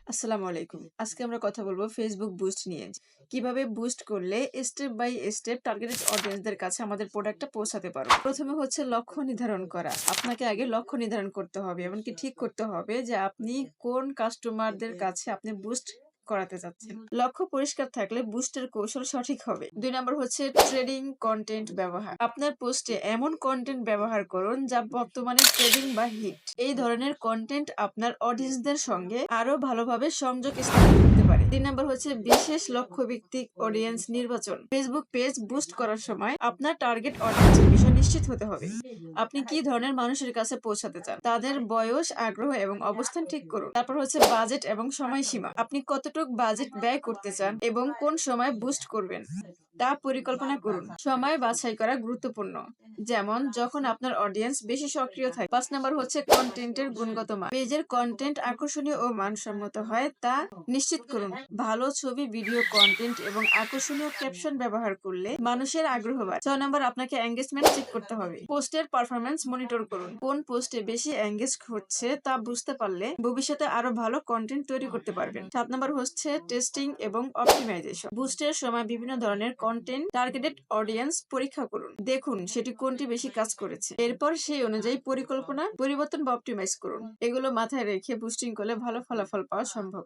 আসসালামু আলাইকুম। আজকে আমরা কথা বলবো Facebook বুস্ট নিয়ে। কিভাবে বুস্ট করলে স্টেপ বাই স্টেপ টার্গেটেড অডিয়েন্সদের কাছে আমাদের প্রোডাক্টটা পৌঁছাতে পারবো। প্রথমে হচ্ছে লক্ষ্য নির্ধারণ করা। আপনাকে আগে লক্ষ্য নির্ধারণ করতে হবে। এমনকি ঠিক করতে হবে যে আপনি কোন কাস্টমারদের কাছে আপনি বুস্ট করাতে চাচ্ছেন। লক্ষ্য পরিষ্কার থাকলে বুস্টের কৌশল সঠিক হবে। ২ নম্বর হচ্ছে ট্রেডিং কনটেন্ট ব্যবহার। আপনার পোস্টে এমন কনটেন্ট ব্যবহার করুন যা বর্তমানে ট্রেডিং বা হিট। এই ধরনের কনটেন্ট আপনার অডিয়েন্সদের সঙ্গে আরো ভালোভাবে সংযোগ স্থাপন করতে পারে। ৩ নম্বর হচ্ছে বিশেষ লক্ষ্য ভিত্তিক অডিয়েন্স নির্বাচন। ফেসবুক পেজ বুস্ট করার সময় আপনার টার্গেট অডিয়েন্সের বিষয় নিশ্চিত হতে হবে। আপনি কি ধরনের মানুষের কাছে পৌঁছাতে চান, তাদের বয়স, আগ্রহ এবং অবস্থান ঠিক করুন। তারপর হচ্ছে বাজেট এবং সময়সীমা। আপনি কতটুকু বাজেট ব্যয় করতে চান এবং কোন সময় বুস্ট করবেন তা পরিকল্পনা করুন। সময় বাছাই করা গুরুত্বপূর্ণ, যেমন যখন আপনার অডিয়েন্স বেশি সক্রিয় থাকে। ৫ নম্বর হচ্ছে কন্টেন্টের গুণগত মান। পেজের কন্টেন্ট আকর্ষণীয় ও মানসম্মত হয় তা নিশ্চিত করুন। ভালো ছবি, ভিডিও, কন্টেন্ট এবং আকর্ষণীয় ক্যাপশন ব্যবহার করলে মানুষের আগ্রহ বাড়ে। ৬ নম্বর আপনাকে এঙ্গেজমেন্ট চেক করতে হবে। পোস্টের পারফরম্যান্স মনিটর করুন। কোন পোস্টে বেশি এঙ্গেজ হচ্ছে তা বুঝতে পারলে ভবিষ্যতে আরো ভালো কন্টেন্ট তৈরি করতে পারবেন। ৭ নম্বর হচ্ছে টেস্টিং এবং অপটিমাইজেশন। বুস্টের সময় বিভিন্ন ধরনের কন্টেন্ট টার্গেটেড অডিয়েন্স পরীক্ষা করুন। দেখুন সেটি কোনটি বেশি কাজ করেছে। এরপর সেই অনুযায়ী পরিকল্পনা পরিবর্তন বা অপটিমাইজ করুন। এগুলো মাথায় রেখে বুস্টিং করলে ভালো ফলাফল পাওয়া সম্ভব।